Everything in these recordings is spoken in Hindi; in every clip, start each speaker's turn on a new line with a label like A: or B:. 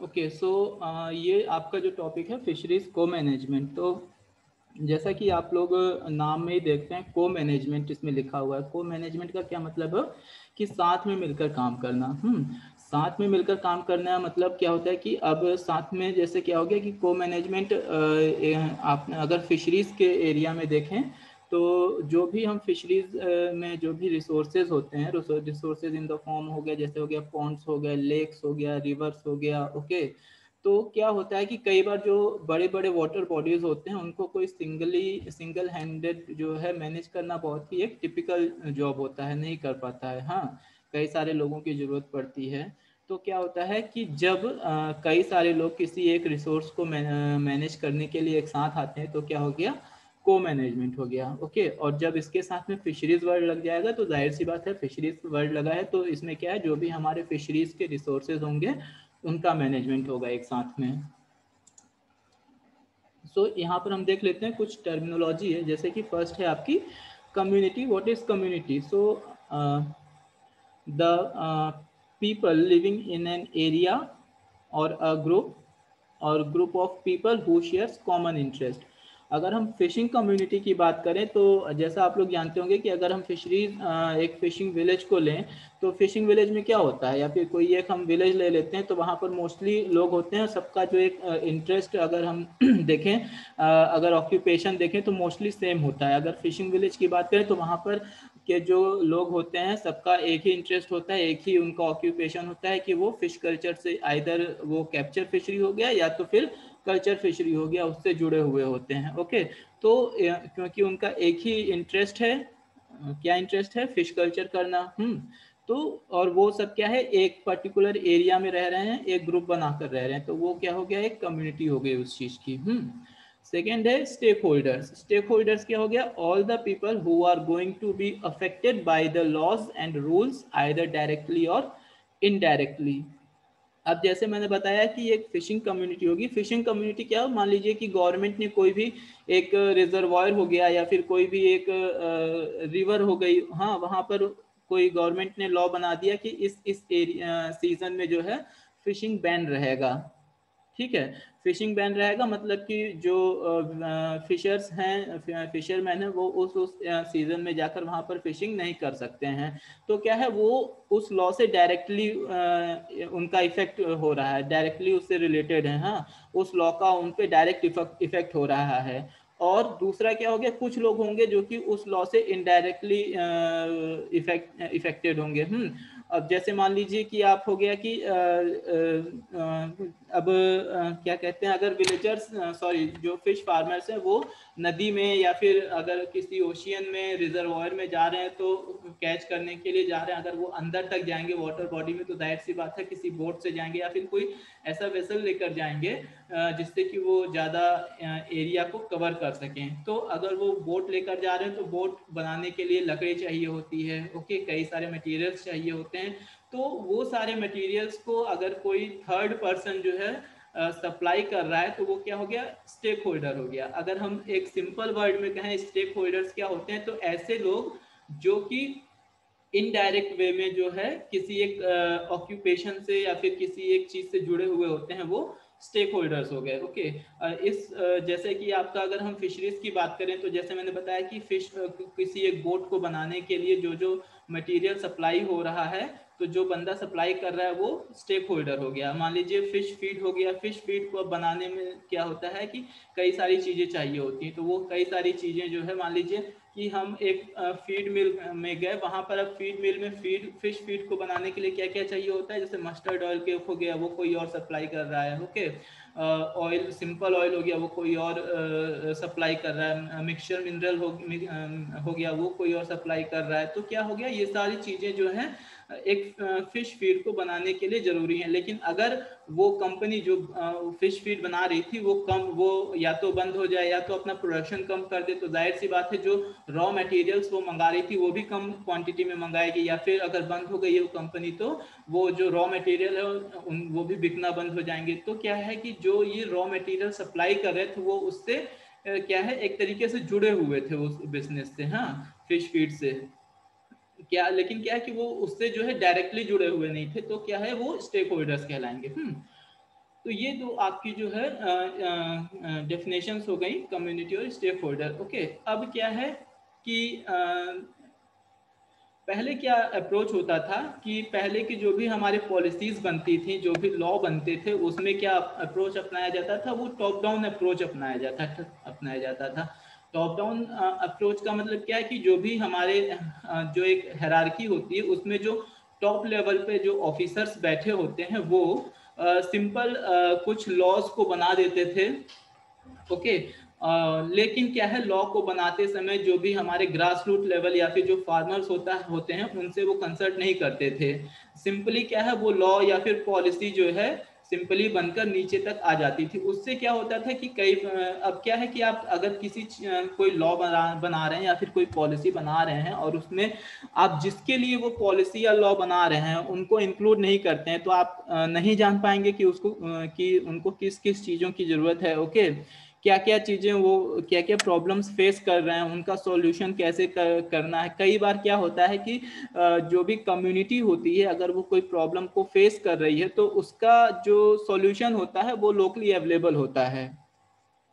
A: ओके सो ये आपका जो टॉपिक है फिशरीज को मैनेजमेंट। तो जैसा कि आप लोग नाम में ही देखते हैं को मैनेजमेंट इसमें लिखा हुआ है। को मैनेजमेंट का क्या मतलब है कि साथ में मिलकर काम करना। साथ में मिलकर काम करना मतलब क्या होता है कि अब साथ में जैसे क्या हो गया कि को मैनेजमेंट आप अगर फिशरीज के एरिया में देखें तो जो भी हम फिशरीज में जो भी रिसोर्सेज होते हैं, रिसोर्सेज इन द फॉर्म हो गया, जैसे हो गया पॉन्ड्स हो गया, लेक्स हो गया, रिवर्स हो गया। ओके, तो क्या होता है कि कई बार जो बड़े बड़े वाटर बॉडीज होते हैं उनको कोई सिंगल हैंडेड जो है मैनेज करना बहुत ही एक टिपिकल जॉब होता है, नहीं कर पाता है। हाँ, कई सारे लोगों की जरूरत पड़ती है। तो क्या होता है कि जब कई सारे लोग किसी एक रिसोर्स को मैनेज करने के लिए एक साथ आते हैं तो क्या हो गया, को मैनेजमेंट हो गया। ओके, और जब इसके साथ में फिशरीज वर्ड लग जाएगा तो जाहिर सी बात है, फिशरीज वर्ड लगा है तो इसमें क्या है, जो भी हमारे फिशरीज के रिसोर्सेज होंगे उनका मैनेजमेंट होगा एक साथ में। सो यहाँ पर हम देख लेते हैं कुछ टर्मिनोलॉजी है, जैसे कि फर्स्ट है आपकी community. What is community? So the people living in an area or a group of people who shares common interest। अगर हम फिशिंग कम्युनिटी की बात करें तो जैसा आप लोग जानते होंगे कि अगर हम फिशरीज एक फिशिंग विलेज को लें तो फिशिंग विलेज में क्या होता है, या फिर कोई एक हम विलेज ले लेते हैं तो वहाँ पर मोस्टली लोग होते हैं, सबका जो एक इंटरेस्ट अगर हम देखें, अगर ऑक्यूपेशन देखें तो मोस्टली सेम होता है। अगर फिशिंग विलेज की बात करें तो वहाँ पर के जो लोग होते हैं सबका एक ही इंटरेस्ट होता है, एक ही उनका ऑक्यूपेशन होता है कि वो फिश कल्चर से आइदर वो कैप्चर फिशरी हो गया या तो फिर कल्चर फिशरी हो गया, उससे जुड़े हुए होते हैं। ओके, तो क्योंकि उनका एक ही इंटरेस्ट है, क्या इंटरेस्ट है, फिश कल्चर करना। तो और वो सब क्या है, एक पर्टिकुलर एरिया में रह रहे हैं, एक ग्रुप बनाकर रह रहे हैं, तो वो क्या हो गया, एक कम्युनिटी हो गई उस चीज की। सेकेंड है स्टेक होल्डर्स। स्टेक होल्डर्स क्या हो गया, all the people who are going to be affected by the laws and rules either directly और इनडायरेक्टली। अब जैसे मैंने बताया कि एक फिशिंग कम्युनिटी होगी। फिशिंग कम्युनिटी क्या हो, मान लीजिए कि गवर्नमेंट ने कोई भी एक रिजर्वायर हो गया या फिर कोई भी एक रिवर हो गई, हाँ, वहां पर कोई गवर्नमेंट ने लॉ बना दिया कि इस एरिया सीजन में जो है फिशिंग बैन रहेगा। ठीक है, फिशिंग बैन रहेगा मतलब कि जो फिशर्स हैं, फिशरमैन है, वो उस सीजन में जाकर वहां पर फिशिंग नहीं कर सकते हैं। तो क्या है, वो उस लॉ से डायरेक्टली उनका इफेक्ट हो रहा है, डायरेक्टली उससे रिलेटेड है। हाँ, उस लॉ का उन पे डायरेक्ट इफेक्ट हो रहा है। और दूसरा क्या हो गया, कुछ लोग होंगे जो कि उस लॉ से इनडायरेक्टली इफेक्टेड होंगे। अब जैसे मान लीजिए कि आप हो गया कि अब क्या कहते हैं, अगर विलेजर्स, सॉरी, जो फिश फार्मर्स हैं वो नदी में या फिर अगर किसी ओशियन में रिजर्वायर में जा रहे हैं तो कैच करने के लिए जा रहे हैं, अगर वो अंदर तक जाएंगे वाटर बॉडी में तो जाहिर सी बात है किसी बोट से जाएंगे या फिर कोई ऐसा वेसल लेकर जाएंगे जिससे कि वो ज़्यादा एरिया को कवर कर सकें। तो अगर वो बोट लेकर जा रहे हैं तो बोट बनाने के लिए लकड़ी चाहिए होती है। ओके, कई सारे मटेरियल्स चाहिए होते हैं। तो वो सारे मटेरियल्स को अगर कोई थर्ड पर्सन जो है सप्लाई कर रहा है तो वो क्या हो गया, स्टेक होल्डर हो गया। अगर हम एक सिंपल वर्ड में कहें स्टेक होल्डर्स क्या होते हैं, तो ऐसे लोग जो कि इनडायरेक्ट वे में जो है किसी एक ऑक्यूपेशन से या फिर किसी एक चीज से जुड़े हुए होते हैं, वो स्टेक होल्डर्स हो गए। ओके, इस जैसे कि आपका अगर हम फिशरीज की बात करें तो जैसे मैंने बताया कि फिश किसी एक बोट को बनाने के लिए जो जो मटेरियल सप्लाई हो रहा है, तो जो बंदा सप्लाई कर रहा है वो स्टेक होल्डर हो गया। मान लीजिए फिश फीड हो गया, फिश फीड को बनाने में क्या होता है कि कई सारी चीजें चाहिए होती हैं, तो वो कई सारी चीजें जो है, मान लीजिए कि हम एक फीड मिल में गए, वहां पर अब फीड मिल में फिश फीड को बनाने के लिए क्या क्या चाहिए होता है, जैसे मस्टर्ड ऑयल के हो गया वो कोई और सप्लाई कर रहा है। ओके, ऑयल, सिंपल ऑयल हो गया वो कोई और सप्लाई कर रहा है, मिक्सचर मिनरल हो गया वो कोई और सप्लाई कर रहा है। तो क्या हो गया, ये सारी चीजें जो है एक फिश फीड को बनाने के लिए जरूरी है। लेकिन अगर वो कंपनी जो फिश फीड बना रही थी वो या तो बंद हो जाए या तो अपना प्रोडक्शन कम कर दे, तो जाहिर सी बात है जो रॉ मटेरियल्स वो मंगा रही थी वो भी कम क्वांटिटी में मंगाएगी, या फिर अगर बंद हो गई है वो कंपनी तो वो जो रॉ मटेरियल है वो भी बिकना बंद हो जाएंगे। तो क्या है कि जो ये रॉ मटेरियल सप्लाई कर रहे थे वो उससे क्या है, एक तरीके से जुड़े हुए थे उस बिजनेस से, हाँ, फिश फीड से। क्या, लेकिन क्या है कि वो उससे जो है डायरेक्टली जुड़े हुए नहीं थे, तो क्या है वो स्टेक होल्डर्स कहलाएंगे। तो ये दो आपकी जो है डेफिनेशंस हो गई कम्युनिटी और स्टेक होल्डर। ओके, अब क्या है कि पहले क्या अप्रोच होता था कि पहले की जो भी हमारी पॉलिसीज़ बनती थी, जो भी लॉ बनते थे, उसमें क्या अप्रोच अपनाया जाता था, वो टॉप डाउन अप्रोच अपनाया जाता था। टॉप डाउन अप्रोच का मतलब क्या है कि जो भी हमारे जो एक हायरार्की होती है उसमें जो टॉप लेवल पे जो ऑफिसर्स बैठे होते हैं वो सिंपल कुछ लॉज को बना देते थे। ओके, लेकिन क्या है, लॉ को बनाते समय जो भी हमारे ग्रास रूट लेवल या फिर जो फार्मर्स होते हैं उनसे वो कंसल्ट नहीं करते थे। सिंपली क्या है, वो लॉ या फिर पॉलिसी जो है सिंपली बनकर नीचे तक आ जाती थी। उससे क्या होता था कि अब क्या है कि आप अगर कोई लॉ बना रहे हैं या फिर कोई पॉलिसी बना रहे हैं और उसमें आप जिसके लिए वो पॉलिसी या लॉ बना रहे हैं उनको इंक्लूड नहीं करते हैं, तो आप नहीं जान पाएंगे कि कि उनको किस किस चीज़ों की ज़रूरत है। ओके, क्या क्या चीज़ें वो क्या क्या प्रॉब्लम्स फेस कर रहे हैं, उनका सॉल्यूशन कैसे करना है। कई बार क्या होता है कि जो भी कम्युनिटी होती है अगर वो कोई प्रॉब्लम को फेस कर रही है तो उसका जो सॉल्यूशन होता है वो लोकली अवेलेबल होता है।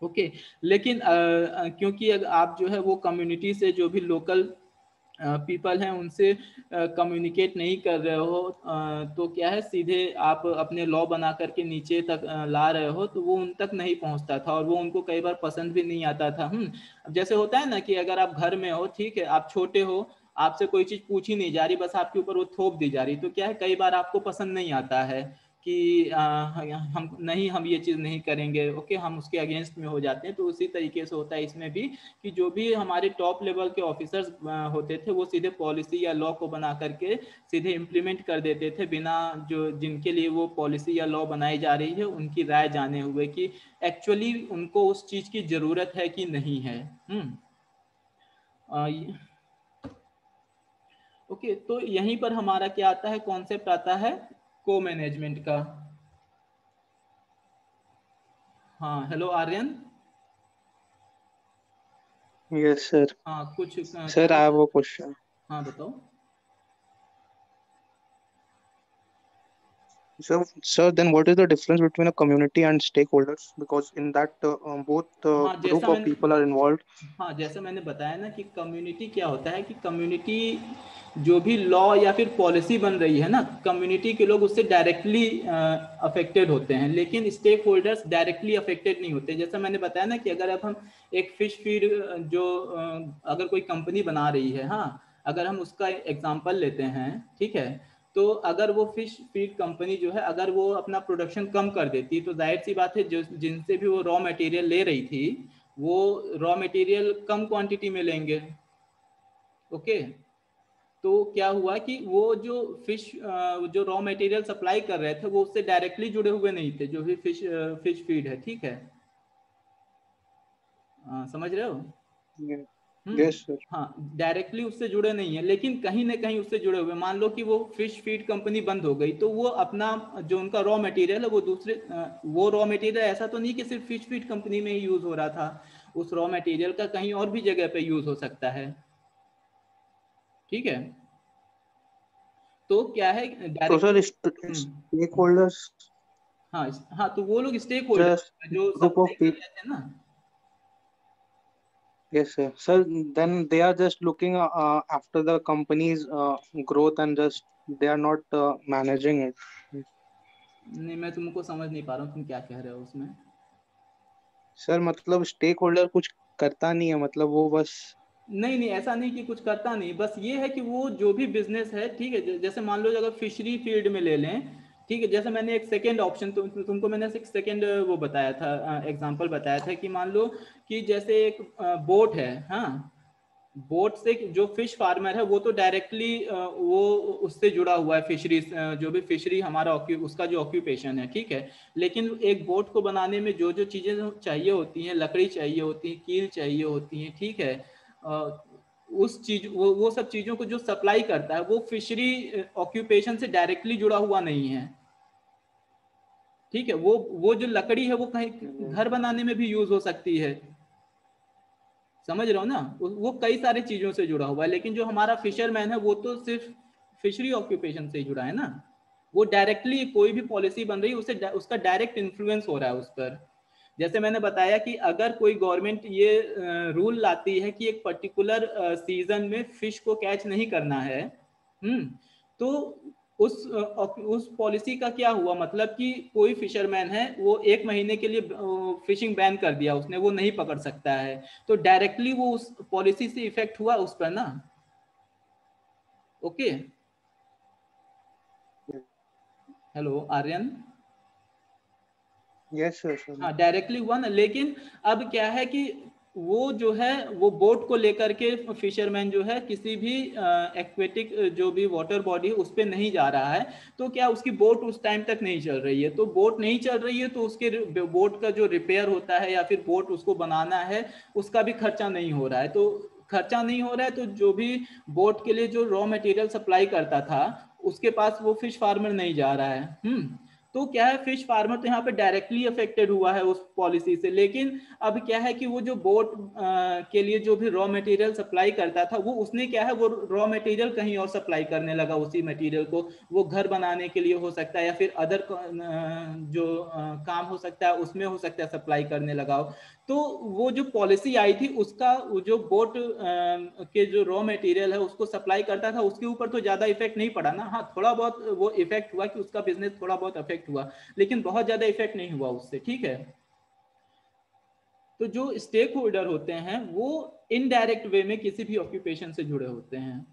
A: ओके, लेकिन क्योंकि अगर आप जो है वो कम्युनिटी से जो भी लोकल पीपल हैं उनसे कम्युनिकेट नहीं कर रहे हो, तो क्या है सीधे आप अपने लॉ बना करके नीचे तक ला रहे हो, तो वो उन तक नहीं पहुंचता था और वो उनको कई बार पसंद भी नहीं आता था। अब जैसे होता है ना कि अगर आप घर में हो, ठीक है, आप छोटे हो, आपसे कोई चीज़ पूछी नहीं जा रही, बस आपके ऊपर वो थोप दी जा रही, तो क्या है कई बार आपको पसंद नहीं आता है कि हम ये चीज़ नहीं करेंगे। ओके, हम उसके अगेंस्ट में हो जाते हैं। तो उसी तरीके से होता है इसमें भी कि जो भी हमारे टॉप लेवल के ऑफिसर्स होते थे वो सीधे पॉलिसी या लॉ को बना करके सीधे इम्प्लीमेंट कर देते थे, बिना जो जिनके लिए वो पॉलिसी या लॉ बनाई जा रही है उनकी राय जाने हुए कि एक्चुअली उनको उस चीज़ की ज़रूरत है कि नहीं है। ओके, तो यहीं पर हमारा क्या आता है, कॉन्सेप्ट आता है को मैनेजमेंट का। हाँ, हेलो आर्यन।
B: Yes, sir.
A: हाँ, कुछ
B: Sir,
A: कहना
B: I have
A: चाह।
B: a question.
A: हाँ, बताओ।
B: So, then what is the difference between a community and stakeholders? Because in that both
A: हाँ,
B: group of people are involved.
A: हाँ, जैसा मैंने बताया ना कि कम्युनिटी क्या होता है कि कम्युनिटी जो भी लॉ या फिर पॉलिसी बन रही है ना, कम्युनिटी के लोग उससे डायरेक्टली अफेक्टेड होते हैं, लेकिन स्टेक होल्डर्स डायरेक्टली अफेक्टेड नहीं होते। जैसा मैंने बताया ना कि अगर अब हम एक फिश फीड जो अगर कोई कंपनी बना रही है, हाँ, अगर हम उसका एग्जांपल लेते हैं, ठीक है, तो अगर वो फिश फीड कंपनी जो है अगर वो अपना प्रोडक्शन कम कर देती तो जाहिर सी बात है जो जिनसे भी वो रॉ मटेरियल ले रही थी वो रॉ मटेरियल कम क्वांटिटी में लेंगे। ओके, तो क्या हुआ कि वो जो जो रॉ मटेरियल सप्लाई कर रहे थे वो उससे डायरेक्टली जुड़े हुए नहीं थे, जो भी फिश फीड है, ठीक है। समझ रहे हो।
B: Yeah.
A: हम्म।
B: Yes, sir.
A: हाँ, डायरेक्टली उससे जुड़े नहीं है लेकिन कहीं ना कहीं उससे जुड़े हुए। मान लो कि वो फिश फीड कंपनी बंद हो गई तो वो अपना जो उनका रॉ मटेरियल है वो वो रॉ मटेरियल ऐसा तो नहीं कि सिर्फ फिश फीड कंपनी में ही यूज हो रहा था, उस रॉ मटेरियल का कहीं और भी जगह पे यूज हो सकता है, ठीक है। तो क्या है
B: So,
A: डायरेक्टली।
B: sir,
A: हम्म।
B: stakeholders
A: हाँ, हाँ, तो वो लोग स्टेक
B: just
A: होल्डर जो
B: group
A: सप्लाई
B: of
A: कर
B: people.
A: रहे थे ना।
B: Yes, sir. Sir, then they are just looking after the company's growth and just they are not managing it.
A: नहीं, मैं तुमको समझ नहीं पा रहा हूँ तुम क्या कह रहे हो उसमें।
B: सर मतलब स्टेक होल्डर कुछ करता नहीं है, मतलब वो बस।
A: नहीं नहीं, ऐसा नहीं कि कुछ करता नहीं, बस ये है कि वो जो भी बिजनेस है, ठीक है, जैसे मान लो अगर फिशरी फील्ड में ले लें, ठीक है, जैसे मैंने एक सेकेंड ऑप्शन तुमको मैंने एक सेकेंड वो बताया था, एग्जांपल बताया था कि मान लो कि जैसे एक बोट है, हाँ, बोट से जो फिश फार्मर है वो तो डायरेक्टली वो उससे जुड़ा हुआ है, फिशरी जो भी फिशरी हमारा उसका जो ऑक्यूपेशन है, ठीक है। लेकिन एक बोट को बनाने में जो जो चीज़ें चाहिए होती हैं, लकड़ी चाहिए होती है, कील चाहिए होती हैं, ठीक है, उस चीज वो सब चीज़ों को जो सप्लाई करता है वो फिशरी ऑक्यूपेशन से डायरेक्टली जुड़ा हुआ नहीं है, ठीक है। वो जो लकड़ी है वो कहीं घर बनाने में भी यूज हो सकती है, समझ रहे हो ना। वो कई सारी चीजों से जुड़ा हुआ है, लेकिन जो हमारा फिशरमैन है वो तो सिर्फ फिशरी ऑक्यूपेशन से ही जुड़ा है ना। वो डायरेक्टली कोई भी पॉलिसी बन रही है उसे उसका डायरेक्ट इन्फ्लुएंस हो रहा है उस पर। जैसे मैंने बताया कि अगर कोई गवर्नमेंट ये रूल लाती है कि एक पर्टिकुलर सीजन में फिश को कैच नहीं करना है, तो उस पॉलिसी का क्या हुआ, मतलब कि कोई फिशरमैन है वो 1 महीने के लिए फिशिंग बैन कर दिया उसने, वो नहीं पकड़ सकता है, तो डायरेक्टली वो उस पॉलिसी से इफेक्ट हुआ उस पर ना। Okay, hello Aryan.
B: Yes yes.
A: हाँ डायरेक्टली हुआ ना, लेकिन अब क्या है कि वो जो है वो बोट को लेकर के फिशरमैन जो है किसी भी एक्वेटिक जो भी वाटर बॉडी है उस पर नहीं जा रहा है, तो क्या उसकी बोट उस टाइम तक नहीं चल रही है, तो बोट नहीं चल रही है तो उसके बोट का जो रिपेयर होता है या फिर बोट उसको बनाना है उसका भी खर्चा नहीं हो रहा है, तो खर्चा नहीं हो रहा है तो जो भी बोट के लिए जो रॉ मटेरियल सप्लाई करता था उसके पास वो फिश फार्मर नहीं जा रहा है। तो क्या है, फिश फार्मर तो यहाँ पे डायरेक्टली अफेक्टेड हुआ है उस पॉलिसी से, लेकिन अब क्या है कि वो जो बोट के लिए जो भी रॉ मटेरियल सप्लाई करता था वो उसने क्या है वो रॉ मटेरियल कहीं और सप्लाई करने लगा, उसी मटेरियल को वो घर बनाने के लिए हो सकता है या फिर अदर जो काम हो सकता है उसमें हो सकता है सप्लाई करने लगा हो। तो वो जो पॉलिसी आई थी उसका वो जो बोट के जो रॉ मटेरियल है उसको सप्लाई करता था उसके ऊपर तो ज्यादा इफेक्ट नहीं पड़ा ना, हाँ थोड़ा बहुत वो इफेक्ट हुआ कि उसका बिजनेस थोड़ा बहुत अफेक्ट हुआ, लेकिन बहुत ज्यादा इफेक्ट नहीं हुआ उससे, ठीक है। तो जो स्टेक होल्डर होते हैं वो इनडायरेक्ट वे में किसी भी ऑक्यूपेशन से जुड़े होते हैं।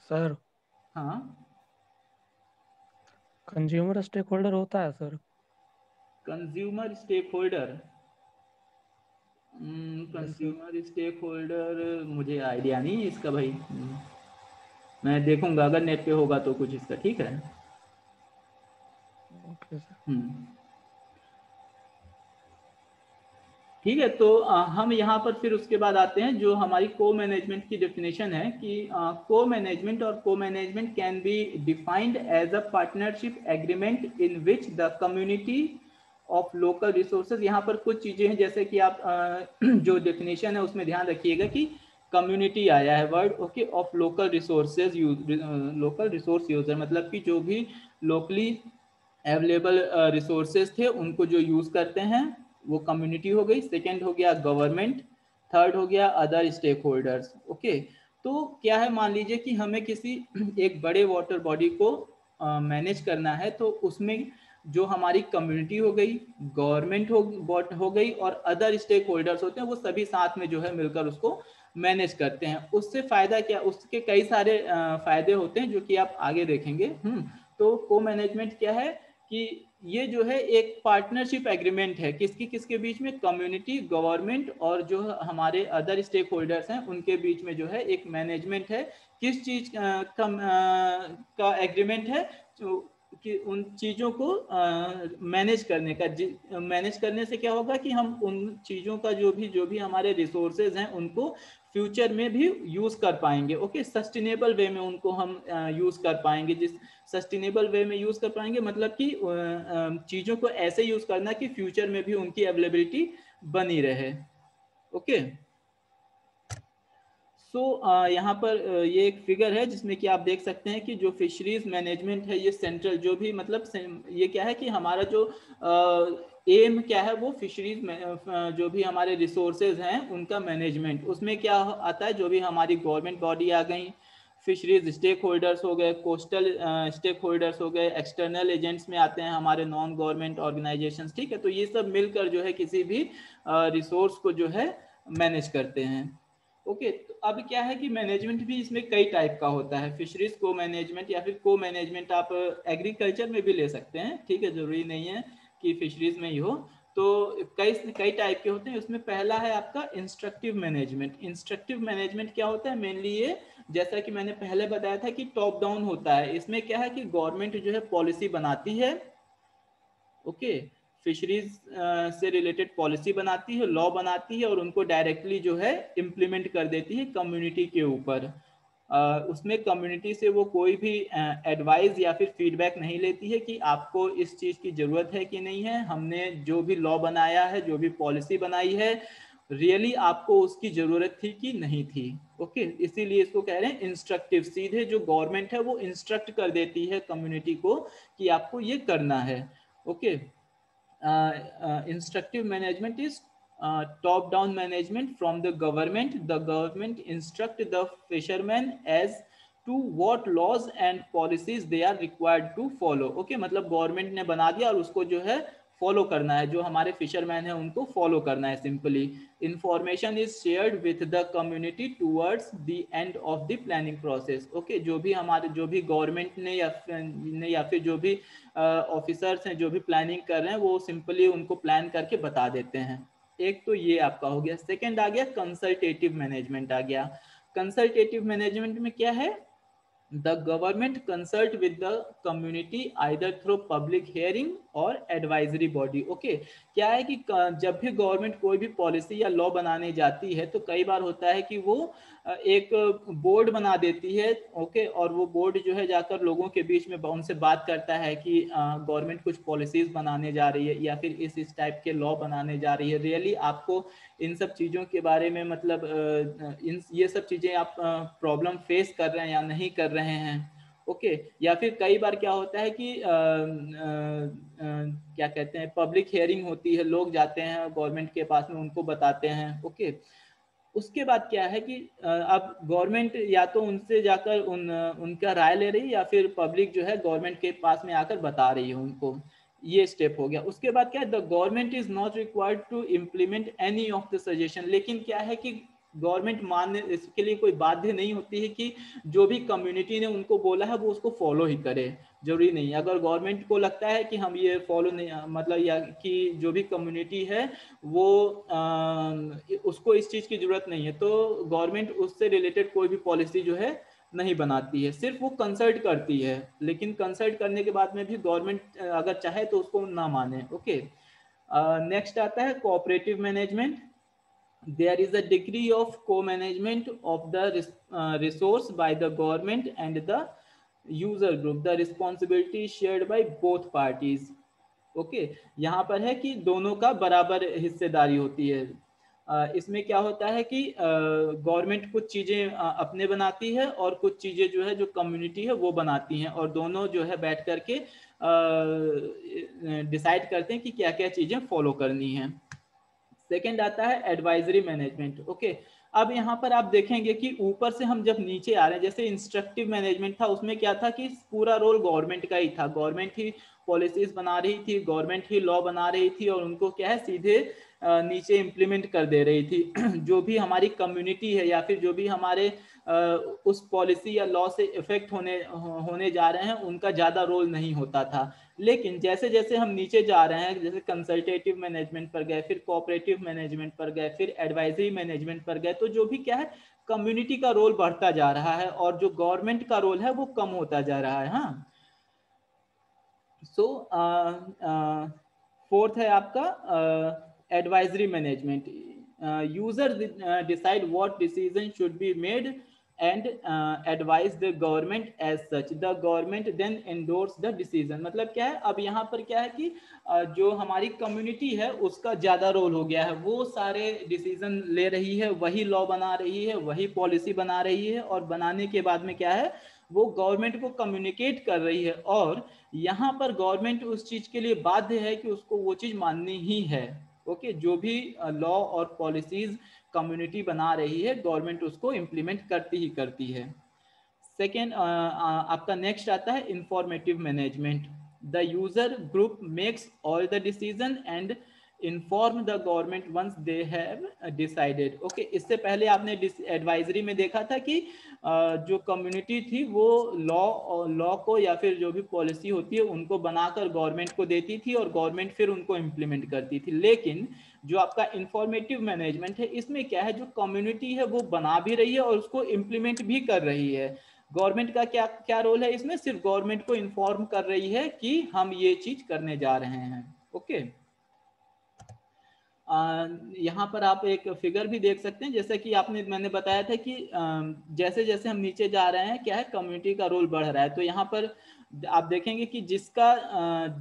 C: सर
A: हाँ
C: कंज्यूमर स्टेक होल्डर होता है sir?
A: Consumer stake holder,
C: yes sir.
A: Consumer stake holder मुझे आइडिया नहीं है इसका भाई। मैं देखूंगा अगर नेट पे होगा तो कुछ इसका, ठीक है।
C: Okay sir.
A: ठीक है, तो हम यहाँ पर फिर उसके बाद आते हैं जो हमारी को मैनेजमेंट की डेफिनेशन है कि को मैनेजमेंट और co management can be defined as a partnership agreement in which the community of local resources. यहाँ पर कुछ चीजें हैं जैसे कि आप जो डेफिनेशन है उसमें ध्यान रखिएगा कि कम्युनिटी आया है word, okay, of local resources local resource user, मतलब कि जो भी लोकली अवेलेबल रिसोर्सेज थे उनको जो यूज करते हैं वो कम्युनिटी हो गई। सेकेंड हो गया गवर्नमेंट, थर्ड हो गया अदर स्टेक होल्डर्स, ओके। तो क्या है, मान लीजिए कि हमें किसी एक बड़े वाटर बॉडी को मैनेज करना है, तो उसमें जो हमारी कम्युनिटी हो गई, गवर्नमेंट हो गई और अदर स्टेक होल्डर्स होते हैं, वो सभी साथ में जो है मिलकर उसको मैनेज करते हैं। उससे फायदा क्या, उसके कई सारे फायदे होते हैं जो कि आप आगे देखेंगे। तो को मैनेजमेंट क्या है कि ये जो है एक पार्टनरशिप एग्रीमेंट है किसकी किसके बीच में, कम्युनिटी, गवर्नमेंट और जो हमारे अदर स्टेक होल्डर्स हैं उनके बीच में जो है एक मैनेजमेंट है। किस चीज का एग्रीमेंट है, जो कि उन चीजों को मैनेज करने का। मैनेज करने से क्या होगा कि हम उन चीजों का जो भी हमारे रिसोर्सेज हैं उनको फ्यूचर में भी यूज कर पाएंगे, ओके, सस्टेनेबल वे में उनको हम यूज कर पाएंगे। जिस सस्टेनेबल वे में यूज कर पाएंगे मतलब कि चीजों को ऐसे यूज करना कि फ्यूचर में भी उनकी अवेलेबिलिटी बनी रहे, ओके। सो यहाँ पर ये एक फिगर है जिसमें कि आप देख सकते हैं कि जो फिशरीज मैनेजमेंट है ये सेंट्रल जो भी मतलब ये क्या है कि हमारा जो एम क्या है वो फिशरीज में जो भी हमारे रिसोर्सेज हैं उनका मैनेजमेंट, उसमें क्या आता है, जो भी हमारी गवर्नमेंट बॉडी आ गई, फिशरीज स्टेक होल्डर्स हो गए, कोस्टल स्टेक होल्डर्स हो गए, एक्सटर्नल एजेंट्स में आते हैं हमारे नॉन गवर्नमेंट ऑर्गेनाइजेशंस, ठीक है। तो ये सब मिलकर जो है किसी भी रिसोर्स को जो है मैनेज करते हैं, ओके। तो अब क्या है कि मैनेजमेंट भी इसमें कई टाइप का होता है, फिशरीज को मैनेजमेंट या फिर को मैनेजमेंट आप एग्रीकल्चर में भी ले सकते हैं, ठीक है, जरूरी नहीं है कि फिशरीज में ही हो। तो कई कई टाइप के होते हैं, उसमें पहला है आपका इंस्ट्रक्टिव मैनेजमेंट। इंस्ट्रक्टिव मैनेजमेंट क्या होता है, मेनली ये जैसा कि मैंने पहले बताया था कि टॉप डाउन होता है। इसमें क्या है कि गवर्नमेंट जो है पॉलिसी बनाती है, ओके, फिशरीज से रिलेटेड पॉलिसी बनाती है, लॉ बनाती है और उनको डायरेक्टली जो है इम्प्लीमेंट कर देती है कम्युनिटी के ऊपर। उसमें कम्युनिटी से वो कोई भी एडवाइस या फिर फीडबैक नहीं लेती है कि आपको इस चीज़ की ज़रूरत है कि नहीं है। हमने जो भी लॉ बनाया है, जो भी पॉलिसी बनाई है, रियली आपको उसकी जरूरत थी कि नहीं थी। ओके, इसीलिए इसको कह रहे हैं इंस्ट्रक्टिव। सीधे जो गवर्नमेंट है वो इंस्ट्रक्ट कर देती है कम्युनिटी को कि आपको ये करना है। Okay, instructive management is top down management from the government. The government instruct the fishermen as to what laws and policies they are required to follow. Okay, मतलब गवर्नमेंट ने बना दिया और उसको जो है फॉलो करना है, जो हमारे फिशरमैन है उनको फॉलो करना है simply. Information is shared with the community towards the end of the planning process. Okay, जो भी गवर्नमेंट ने या फिर जो भी ऑफिसर्स हैं जो भी प्लानिंग कर रहे हैं वो सिंपली उनको प्लान करके बता देते हैं। एक तो ये आपका हो गया। सेकंड आ गया कंसल्टेटिव मैनेजमेंट आ गया। कंसल्टेटिव मैनेजमेंट में क्या है, the government consult with the community either through public hearing और advisory body। okay, क्या है कि जब भी गवर्नमेंट कोई भी पॉलिसी या लॉ बनाने जाती है तो कई बार होता है कि वो एक बोर्ड बना देती है। ओके, और वो बोर्ड जो है जाकर लोगों के बीच में उनसे बात करता है कि गवर्नमेंट कुछ पॉलिसीज बनाने जा रही है या फिर इस टाइप के लॉ बनाने जा रही है। रियली आपको इन सब चीज़ों के बारे में मतलब ये सब चीज़ें आप प्रॉब्लम फेस कर रहे हैं या नहीं कर रहे हैं। ओके, या फिर कई बार क्या होता है कि क्या कहते हैं पब्लिक हियरिंग होती है, लोग जाते हैं गवर्नमेंट के पास में, उनको बताते हैं। ओके, उसके बाद क्या है कि अब गवर्नमेंट या तो उनसे जाकर उनका राय ले रही है या फिर पब्लिक जो है गवर्नमेंट के पास में आकर बता रही है उनको। ये स्टेप हो गया। उसके बाद क्या है, the government is not required to implement any of the suggestion. लेकिन क्या है कि गवर्नमेंट मानने इसके लिए कोई बाध्य नहीं होती है कि जो भी कम्युनिटी ने उनको बोला है वो उसको फॉलो ही करे, जरूरी नहीं है। अगर गवर्नमेंट को लगता है कि हम ये फॉलो नहीं मतलब या कि जो भी कम्युनिटी है वो उसको इस चीज़ की जरूरत नहीं है तो गवर्नमेंट उससे रिलेटेड कोई भी पॉलिसी जो है नहीं बनाती है, सिर्फ वो कंसल्ट करती है। लेकिन कंसल्ट करने के बाद में भी गवर्नमेंट अगर चाहे तो उसको ना माने। ओके, नेक्स्ट आता है cooperative management. there is a degree of co-management of the resource by the government and the user group. The responsibility is shared by both parties. Okay, यहाँ पर है कि दोनों का बराबर हिस्सेदारी होती है। इसमें क्या होता है कि गवर्नमेंट कुछ चीज़ें अपने बनाती है और कुछ चीज़ें जो है जो कम्युनिटी है वो बनाती हैं, और दोनों जो है बैठ करके डिसाइड करते हैं कि क्या क्या चीज़ें फॉलो करनी है। सेकेंड आता है एडवाइजरी मैनेजमेंट। ओके, अब यहाँ पर आप देखेंगे कि ऊपर से हम जब नीचे आ रहे हैं, जैसे इंस्ट्रक्टिव मैनेजमेंट था उसमें क्या था कि पूरा रोल गवर्नमेंट का ही था, गवर्नमेंट ही पॉलिसीज बना रही थी, गवर्नमेंट ही लॉ बना रही थी और उनको क्या है सीधे नीचे इम्प्लीमेंट कर दे रही थी। जो भी हमारी कम्युनिटी है या फिर जो भी हमारे उस पॉलिसी या लॉ से इफेक्ट होने जा रहे हैं उनका ज़्यादा रोल नहीं होता था। लेकिन जैसे जैसे हम नीचे जा रहे हैं, जैसे कंसल्टेटिव मैनेजमेंट पर गए, फिर कोऑपरेटिव मैनेजमेंट पर गए, फिर एडवाइजरी मैनेजमेंट पर गए, तो जो भी क्या है कम्युनिटी का रोल बढ़ता जा रहा है और जो गवर्नमेंट का रोल है वो कम होता जा रहा है। हाँ, सो फोर्थ है आपका advisory management. User decide what decision should be made and advise the government as such. The government then endorse the decision। मतलब क्या है, अब यहाँ पर क्या है कि जो हमारी कम्युनिटी है उसका ज़्यादा रोल हो गया है, वो सारे डिसीजन ले रही है, वही लॉ बना रही है, वही पॉलिसी बना रही है, और बनाने के बाद में क्या है वो गवर्नमेंट को कम्युनिकेट कर रही है, और यहाँ पर गवर्नमेंट उस चीज़ के लिए बाध्य है कि उसको वो चीज़ माननी ही है। ओके, जो भी लॉ और पॉलिसीज कम्युनिटी बना रही है गवर्नमेंट उसको इम्प्लीमेंट करती ही करती है। सेकेंड आपका नेक्स्ट आता है informative management. The user group makes all the decision and inform the government once they have decided. Okay, इससे पहले आपने एडवाइजरी में देखा था कि जो कम्युनिटी थी वो लॉ को या फिर जो भी पॉलिसी होती है उनको बनाकर गवर्नमेंट को देती थी और गवर्नमेंट फिर उनको इम्प्लीमेंट करती थी। लेकिन जो आपका इंफॉर्मेटिव मैनेजमेंट है इसमें क्या है, जो कम्युनिटी है वो बना भी रही है और उसको इम्प्लीमेंट भी कर रही है। गवर्नमेंट का क्या क्या रोल है इसमें, सिर्फ गवर्नमेंट को इन्फॉर्म कर रही है कि हम ये चीज करने जा रहे हैं। ओके, यहाँ पर आप एक फिगर भी देख सकते हैं, जैसे कि मैंने बताया था कि जैसे जैसे हम नीचे जा रहे हैं क्या है कम्युनिटी का रोल बढ़ रहा है। तो यहाँ पर आप देखेंगे कि जिसका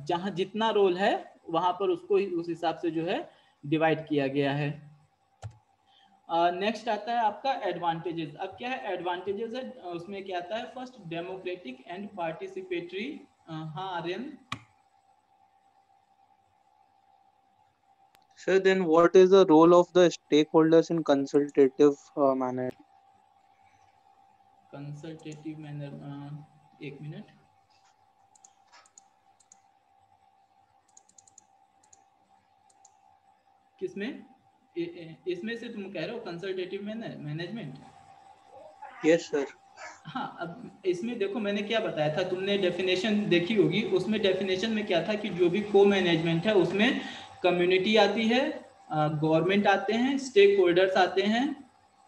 A: जहाँ जितना रोल है वहाँ पर उसको उस हिसाब से जो है डिवाइड किया गया है। नेक्स्ट आता है आपका एडवांटेजेस। अब क्या है एडवांटेजेस है, उसमें क्या आता है, फर्स्ट डेमोक्रेटिक एंड पार्टिसिपेटरी। हाँ Aryan.
B: Sir, then what is the role of the stakeholders in consultative manner?
A: Consultative manner, एक मिनट। किसमें? इसमें से तुम कह रहे हो कंसल्टेटिव मैनेजमेंट?
B: Yes, sir.
A: हाँ, अब इसमें देखो मैंने क्या बताया था, तुमने डेफिनेशन देखी होगी, उसमें डेफिनेशन में क्या था कि जो भी को मैनेजमेंट है उसमें कम्युनिटी आती है, गवर्नमेंट आते हैं, स्टेक होल्डर्स आते हैं,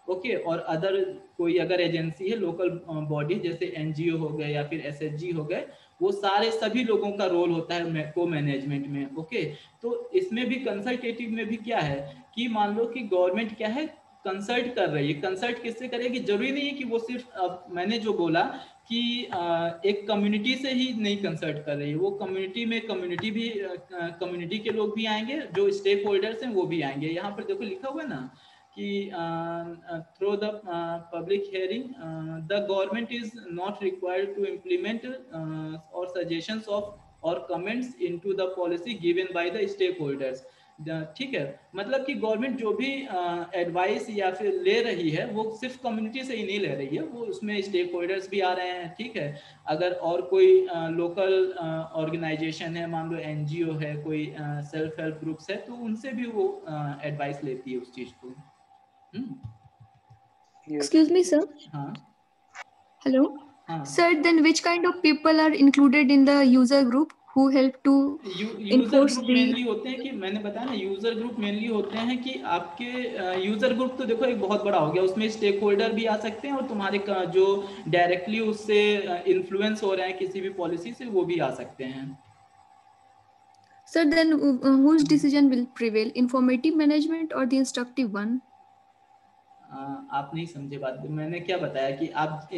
A: ओके, और अदर कोई अगर एजेंसी है, लोकल बॉडी जैसे एनजीओ हो गए या फिर एसएचजी हो गए, वो सारे सभी लोगों का रोल होता है को मैनेजमेंट में। ओके, तो इसमें भी कंसल्टेटिव में भी क्या है कि मान लो कि गवर्नमेंट क्या है कंसल्ट कर रही है। कंसल्ट किससे करेगी, जरूरी नहीं है कि वो सिर्फ, अब मैंने जो बोला कि एक कम्युनिटी से ही नहीं कंसल्ट कर रही है, वो कम्युनिटी में कम्युनिटी के लोग भी आएंगे, जो स्टेक होल्डर्स हैं वो भी आएंगे। यहाँ पर देखो लिखा हुआ है ना कि through the public hearing the government is not required to implement और सजेशंस ऑफ और comments into the policy given by the stakeholders. ठीक है, मतलब कि गवर्नमेंट जो भी एडवाइस या फिर ले रही है वो सिर्फ कम्युनिटी से ही नहीं ले रही है, वो उसमें स्टेक होल्डर्स भी आ रहे हैं। ठीक है, अगर और कोई लोकल ऑर्गेनाइजेशन है, मान लो एनजीओ है, कोई सेल्फ हेल्प ग्रुप्स है, तो उनसे भी वो एडवाइस लेती है उस चीज को।
B: Yes.
D: Excuse me, sir.
A: हाँ
D: Hello.
A: हाँ,
D: Sir, then which kind of people are included in the user group who help to
A: user
D: enforce
A: group
D: the...
A: mainly होते हैं कि मैंने बताया ना, यूजर ग्रुप मेनली होते हैं कि आपके यूजर ग्रुप तो देखो एक बहुत बड़ा हो गया, उसमें स्टेक होल्डर भी आ सकते हैं और तुम्हारे जो डायरेक्टली उससे इन्फ्लुएंस हो रहे हैं किसी भी पॉलिसी से, वो भी आ सकते हैं।
D: Sir, then whose decision will prevail, informative management or the instructive one?
A: आप नहीं समझे बात, मैंने क्या बताया कि आप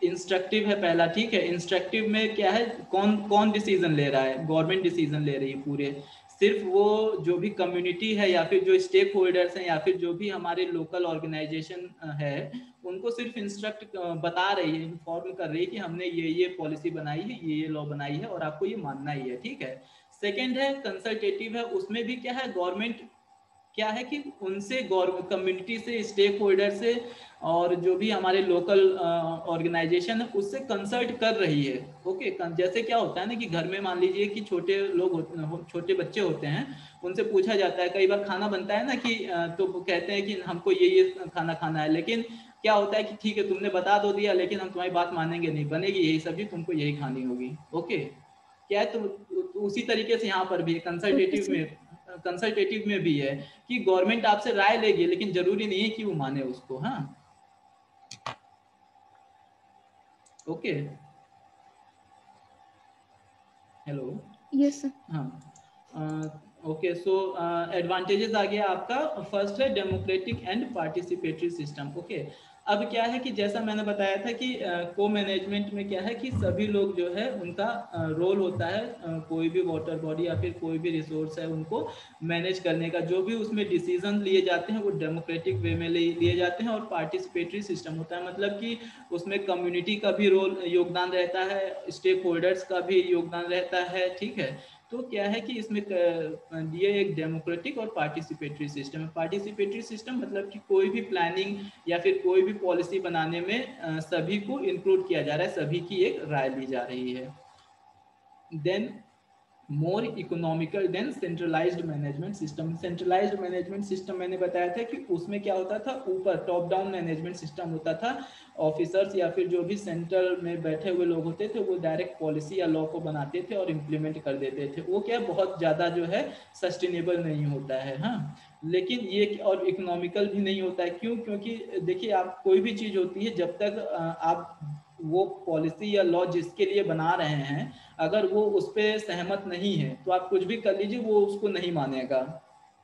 A: इंस्ट्रक्टिव है पहला, ठीक है। इंस्ट्रक्टिव में क्या है, कौन कौन डिसीजन ले रहा है, गवर्नमेंट डिसीजन ले रही है पूरे, सिर्फ वो जो भी कम्युनिटी है या फिर जो स्टेक होल्डर्स हैं या फिर जो भी हमारे लोकल ऑर्गेनाइजेशन है, उनको सिर्फ इंस्ट्रक्ट बता रही है, इन्फॉर्म कर रही है कि हमने ये पॉलिसी बनाई है, ये लॉ बनाई है और आपको ये मानना ही है। ठीक है। सेकेंड है कंसल्टेटिव है, उसमें भी क्या है, गवर्नमेंट क्या है कि उनसे कम्युनिटी से, स्टेक होल्डर से और जो भी हमारे लोकल ऑर्गेनाइजेशन है उससे कंसल्ट कर रही है। ओके, जैसे क्या होता है ना कि घर में मान लीजिए कि छोटे लोग छोटे बच्चे होते हैं, उनसे पूछा जाता है, कई बार खाना बनता है ना कि तो वो कहते हैं कि हमको ये खाना खाना है, लेकिन क्या होता है कि ठीक है तुमने बता दो दिया, लेकिन हम तुम्हारी बात मानेंगे नहीं, बनेगी यही सब्जी, तुमको यही खानी होगी। ओके, क्या है तो उसी तरीके से यहाँ पर भी कंसल्टेटिव में भी है कि गवर्नमेंट आपसे राय लेगी, लेकिन जरूरी नहीं है कि वो माने उसको। हाँ, ओके, हेलो,
D: Yes, sir.
A: हाँ, ओके, सो एडवांटेजेस आ गया आपका। फर्स्ट है democratic and participatory system. Okay, अब क्या है कि जैसा मैंने बताया था कि को मैनेजमेंट में क्या है कि सभी लोग जो है उनका रोल होता है, कोई भी वाटर बॉडी या फिर कोई भी रिसोर्स है उनको मैनेज करने का, जो भी उसमें डिसीजन लिए जाते हैं वो डेमोक्रेटिक वे में लिए जाते हैं। और पार्टिसिपेटरी सिस्टम होता है, मतलब कि उसमें कम्युनिटी का भी रोल योगदान रहता है, स्टेक होल्डर्स का भी योगदान रहता है। ठीक है, तो क्या है कि इसमें ये एक डेमोक्रेटिक और पार्टिसिपेटरी सिस्टम है। पार्टिसिपेटरी सिस्टम मतलब कि कोई भी प्लानिंग या फिर कोई भी पॉलिसी बनाने में सभी को इंक्लूड किया जा रहा है, सभी की एक राय ली जा रही है। Then more economical than centralised management system. Centralised management system मैंने बताया था कि उसमें क्या होता था, ऊपर टॉप डाउन मैनेजमेंट सिस्टम होता था, ऑफिसर्स या फिर जो भी सेंट्रल में बैठे हुए लोग होते थे वो डायरेक्ट पॉलिसी या लॉ को बनाते थे और इम्प्लीमेंट कर देते थे। वो क्या बहुत ज़्यादा जो है सस्टेनेबल नहीं होता है। हाँ, लेकिन ये और इकोनॉमिकल भी नहीं होता है। क्यों? क्योंकि देखिए, आप कोई भी चीज़ होती है, जब तक आप वो पॉलिसी या लॉ जिसके लिए बना रहे हैं, अगर वो उस पर सहमत नहीं है तो आप कुछ भी कर लीजिए, वो उसको नहीं मानेगा।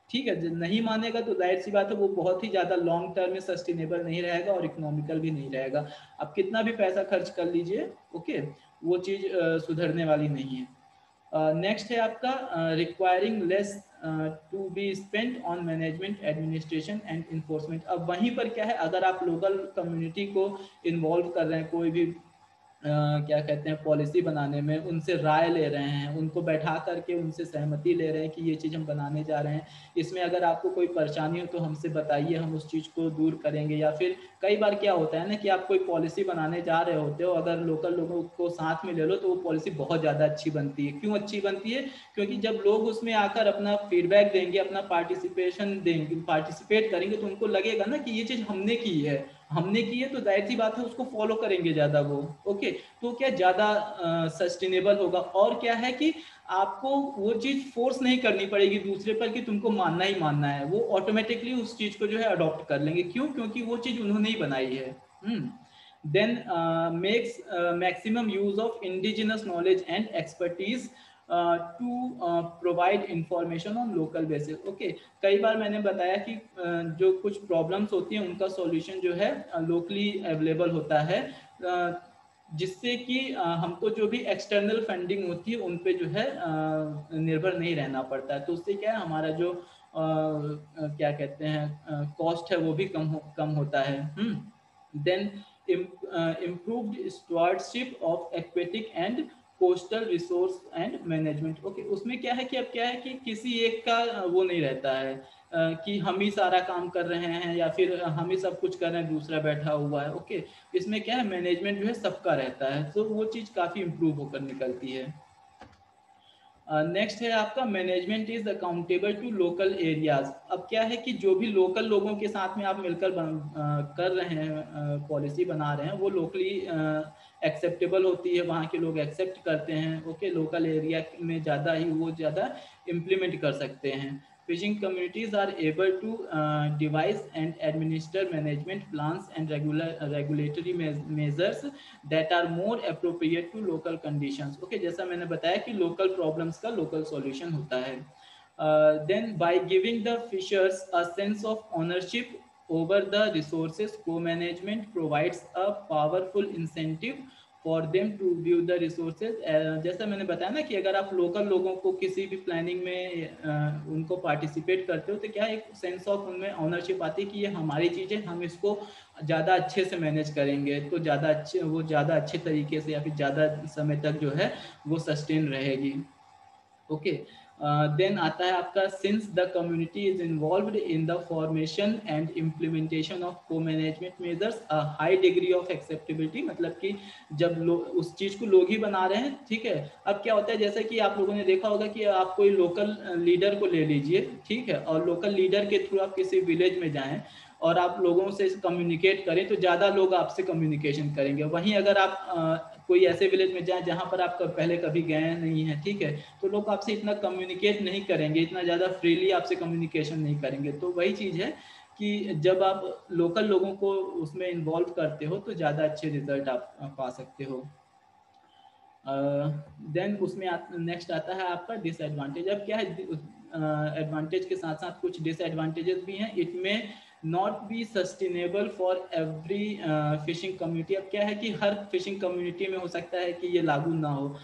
A: ठीक है, जब नहीं मानेगा तो जाहिर सी बात है वो बहुत ही ज़्यादा लॉन्ग टर्म में सस्टेनेबल नहीं रहेगा और इकोनॉमिकल भी नहीं रहेगा। आप कितना भी पैसा खर्च कर लीजिए, ओके, वो चीज़ सुधरने वाली नहीं है। नेक्स्ट है आपका requiring less to be spent on management administration and enforcement. अब वहीं पर क्या है, अगर आप लोकल कम्युनिटी को इन्वॉल्व कर रहे हैं कोई भी क्या कहते हैं पॉलिसी बनाने में, उनसे राय ले रहे हैं, उनको बैठा करके उनसे सहमति ले रहे हैं कि ये चीज़ हम बनाने जा रहे हैं, इसमें अगर आपको कोई परेशानी हो तो हमसे बताइए, हम उस चीज़ को दूर करेंगे। या फिर कई बार क्या होता है ना कि आप कोई पॉलिसी बनाने जा रहे होते हो, अगर लोकल लोगों को साथ में ले लो तो वो पॉलिसी बहुत ज़्यादा अच्छी बनती है। क्यों अच्छी बनती है? क्योंकि जब लोग उसमें आकर अपना फीडबैक देंगे, अपना पार्टिसिपेट करेंगे, तो उनको लगेगा ना कि ये चीज़ हमने की है, तो जाहिर सी बात है उसको फॉलो करेंगे ज़्यादा वो। ओके, तो क्या ज़्यादा सस्टेनेबल होगा। और क्या है कि आपको वो चीज़ फोर्स नहीं करनी पड़ेगी दूसरे पर कि तुमको मानना ही मानना है, वो ऑटोमेटिकली उस चीज़ को जो है अडॉप्ट कर लेंगे। क्यों? क्योंकि वो चीज़ उन्होंने ही बनाई है। Then makes maximum use of indigenous knowledge and expertise to provide information on local basis. Okay, कई बार मैंने बताया कि जो कुछ प्रॉब्लम्स होती हैं उनका सॉल्यूशन जो है लोकली अवेलेबल होता है, जिससे कि हमको जो भी एक्सटर्नल फंडिंग होती है उन पे जो है निर्भर नहीं रहना पड़ता है। तो उससे क्या है, हमारा जो क्या कहते हैं कॉस्ट है वो भी कम होता है। Then improved stewardship of aquatic and coastal resource and management. Okay, उसमें क्या है कि अब क्या है कि किसी एक का वो नहीं रहता है कि हम ही सारा काम कर रहे हैं या फिर हम ही सब कुछ कर रहे हैं, दूसरा बैठा हुआ है। ओके, इसमें क्या है, मैनेजमेंट जो है सबका रहता है, तो वो चीज़ काफ़ी इम्प्रूव होकर निकलती है। नेक्स्ट है आपका management is accountable to local areas. अब क्या है कि जो भी लोकल लोगों के साथ में आप मिलकर कर रहे हैं, पॉलिसी बना रहे हैं, वो लोकली एक्सेप्टेबल होती है, वहाँ के लोग एक्सेप्ट करते हैं। ओके, लोकल एरिया में ज़्यादा ही वो ज़्यादा इम्प्लीमेंट कर सकते हैं। Fishing communities are able to devise and administer management plans and regulatory measures that are more appropriate to local conditions. Okay, जैसा मैंने बताया कि local problems का local solution होता है। Then by giving the fishers a sense of ownership over the resources, co-management provides a powerful incentive for them to view the resources. जैसा मैंने बताया ना कि अगर आप लोकल लोगों को किसी भी प्लानिंग में उनको पार्टिसिपेट करते हो तो क्या एक सेंस ऑफ उनमें ऑनरशिप आती है कि ये हमारी चीज़ें, हम इसको ज़्यादा अच्छे से मैनेज करेंगे तो ज़्यादा अच्छे तरीके से या फिर ज़्यादा समय तक जो है वो सस्टेन रहेगी। ओके, देन आता है आपका since the community is involved in the formation and implementation of co management measures, a high degree of acceptability. मतलब कि जब उस चीज़ को लोग ही बना रहे हैं, ठीक है। अब क्या होता है, जैसे कि आप लोगों ने देखा होगा कि आप कोई लोकल लीडर को ले लीजिए, ठीक है, और लोकल लीडर के थ्रू आप किसी विलेज में जाएं और आप लोगों से कम्युनिकेट करें तो ज़्यादा लोग आपसे कम्युनिकेशन करेंगे। वहीं अगर आप कोई ऐसे विलेज में जाएं जहां पर आप पहले कभी गए नहीं हैं, ठीक है, तो लोग आपसे इतना कम्युनिकेट नहीं करेंगे, इतना ज़्यादा फ्रीली आपसे कम्युनिकेशन नहीं करेंगे। तो वही चीज़ है कि जब आप लोकल लोगों को उसमें इन्वॉल्व करते हो तो ज़्यादा अच्छे रिजल्ट आप पा सकते हो। देन उसमें नेक्स्ट आता है आपका डिसएडवांटेज। अब क्या है, एडवांटेज के साथ साथ कुछ डिसएडवांटेजेस भी हैं। इट में not be sustainable for every fishing community. अब क्या है कि हर फिशिंग कम्युनिटी में हो सकता है कि ये लागू ना हो।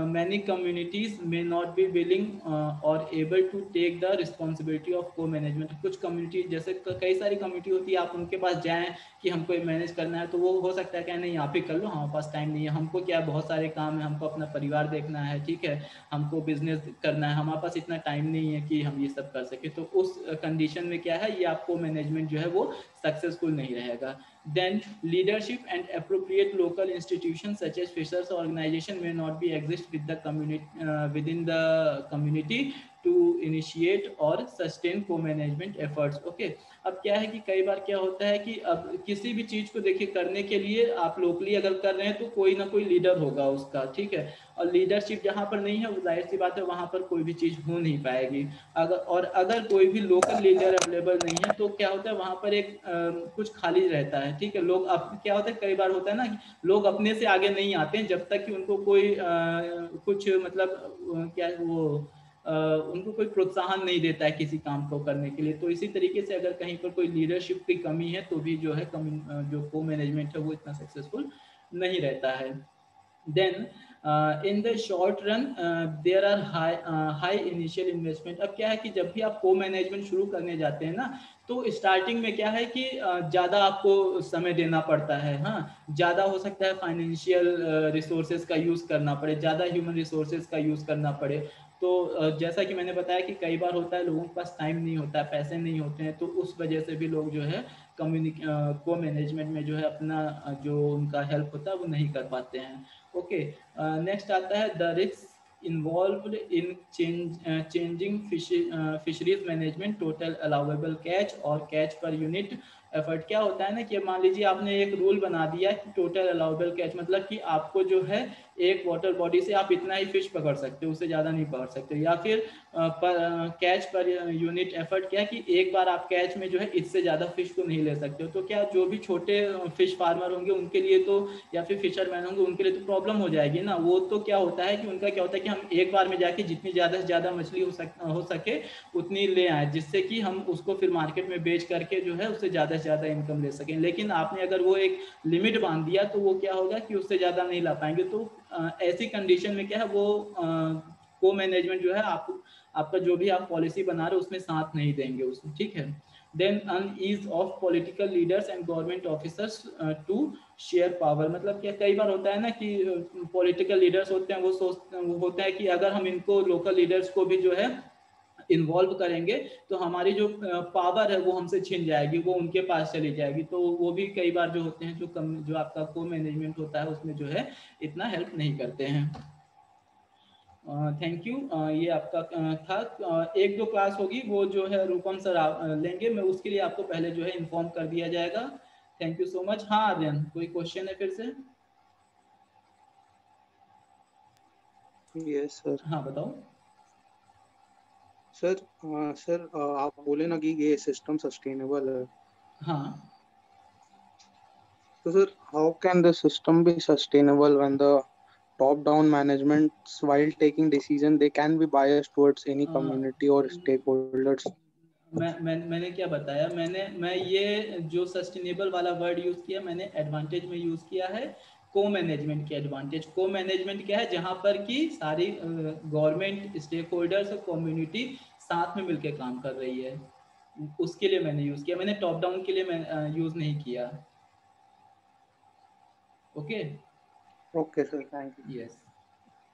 A: Many communities may not be willing और able to take the responsibility of co management. कुछ कम्युनिटी, जैसे कई सारी कम्युनिटी होती है, आप उनके पास जाएं कि हमको मैनेज करना है तो वो हो सकता है कि नहीं आप ही कर लो, हमारे पास टाइम नहीं है, हमको क्या बहुत सारे काम है, हमको अपना परिवार देखना है, ठीक है, हमको बिजनेस करना है, हमारे पास इतना टाइम नहीं है कि हम ये सब कर सके। तो उस कंडीशन में क्या है, ये आपको मैनेजमेंट जो है वो सक्सेसफुल नहीं रहेगा। Then leadership and appropriate local institutions such as fishers organization may not be exist with the community within the community to initiate or sustain co-management efforts. Okay, अब क्या है कि कई बार क्या होता है कि अब किसी भी चीज़ को देखिए करने के लिए आप लोकली अगर कर रहे हैं तो कोई ना कोई लीडर होगा उसका, ठीक है, और लीडरशिप जहाँ पर नहीं है वो जाहिर सी बात है वहाँ पर कोई भी चीज़ हो नहीं पाएगी। अगर कोई भी लोकल लीडर अवेलेबल नहीं है तो क्या होता है वहाँ पर एक कुछ खाली रहता है, ठीक है। लोग अब क्या होता है, कई बार होता है ना कि लोग अपने से आगे नहीं आते हैं जब तक कि उनको कोई कुछ मतलब क्या वो उनको कोई प्रोत्साहन नहीं देता है किसी काम को करने के लिए। तो इसी तरीके से अगर कहीं पर कोई लीडरशिप की कमी है तो भी जो है जो को मैनेजमेंट है वो इतना सक्सेसफुल नहीं रहता है। Then in the short run there are high initial investment. अब क्या है कि जब भी आप को मैनेजमेंट शुरू करने जाते हैं ना, तो स्टार्टिंग में क्या है कि ज़्यादा आपको समय देना पड़ता है, हाँ, ज़्यादा हो सकता है फाइनेंशियल रिसोर्सेज का यूज़ करना पड़े, ज़्यादा ह्यूमन रिसोर्सेज का यूज़ करना पड़े। तो जैसा कि मैंने बताया कि कई बार होता है लोगों के पास टाइम नहीं होता है, पैसे नहीं होते हैं, तो उस वजह से भी लोग जो है को मैनेजमेंट में जो है अपना जो उनका हेल्प होता है वो नहीं कर पाते हैं। ओके, नेक्स्ट आता है the risk involved in changing fisheries management total allowable catch और कैच पर यूनिट एफर्ट। क्या होता है ना कि मान लीजिए आपने एक रूल बना दिया कि टोटल अलाउेबल कैच, मतलब कि आपको जो है एक वाटर बॉडी से आप इतना ही फिश पकड़ सकते हो, उससे ज़्यादा नहीं पकड़ सकते। या फिर कैच पर यूनिट एफर्ट, क्या कि एक बार आप कैच में जो है इससे ज़्यादा फिश को नहीं ले सकते हो। तो क्या जो भी छोटे फिश फार्मर होंगे उनके लिए तो, या फिर फिशरमैन होंगे उनके लिए तो प्रॉब्लम हो जाएगी ना। वो तो क्या होता है कि उनका क्या होता है कि हम एक बार में जाके जितनी ज़्यादा से ज़्यादा मछली हो सके उतनी ले आए, जिससे कि हम उसको फिर मार्केट में बेच करके जो है उससे ज़्यादा से ज़्यादा इनकम ले सकें। लेकिन आपने अगर वो एक लिमिट बांध दिया तो वो क्या होगा कि उससे ज़्यादा नहीं ला पाएंगे। तो ऐसी कंडीशन में क्या है वो को मैनेजमेंट जो है आपका जो भी आप पॉलिसी बना रहे हो उसमें साथ नहीं देंगे उसमें, ठीक है। Then unease of political leaders and government officers to share power, मतलब क्या कई बार होता है ना कि पॉलिटिकल लीडर्स होते हैं वो होता है कि अगर हम इनको लोकल लीडर्स को भी जो है इन्वॉल्व करेंगे तो हमारी जो पावर है वो हमसे छिन जाएगी, वो उनके पास चली जाएगी। तो वो भी कई बार जो होते हैं जो आपका को मैनेजमेंट होता है उसमें जो है इतना हेल्प नहीं करते हैं। Thank you. ये आपका था। एक दो क्लास होगी वो जो है रूपम सर लेंगे, मैं उसके लिए आपको पहले जो है इन्फॉर्म कर दिया जाएगा। Thank you so much. हाँ आर्यन, कोई क्वेश्चन है फिर से?
B: Yes sir.
A: हाँ बताओ।
B: सर आप बोले ना कि ये सिस्टम सस्टेनेबल है,
A: हाँ
B: तो sir how can the system be sustainable when the top down managements while taking decision they can be biased towards any community or stakeholders?
A: मैंने क्या बताया, मैं ये जो सस्टेनेबल वाला वर्ड यूज किया मैंने एडवांटेज में यूज किया है को मैनेजमेंट की एडवांटेज। को मैनेजमेंट क्या है, जहां पर कि सारी गवर्नमेंट स्टेक होल्डर्स और कम्युनिटी साथ में मिलकर काम कर रही है, उसके लिए मैंने यूज किया। मैंने टॉप डाउन के लिए मैं यूज नहीं किया। Okay
B: okay sir, thank you.
A: Yes.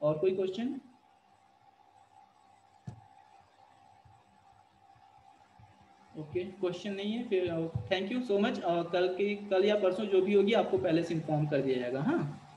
A: और कोई क्वेश्चन? ओके, क्वेश्चन नहीं है फिर थैंक यू सो मच। कल या परसों जो भी होगी आपको पहले से इन्फॉर्म कर दिया जाएगा। हाँ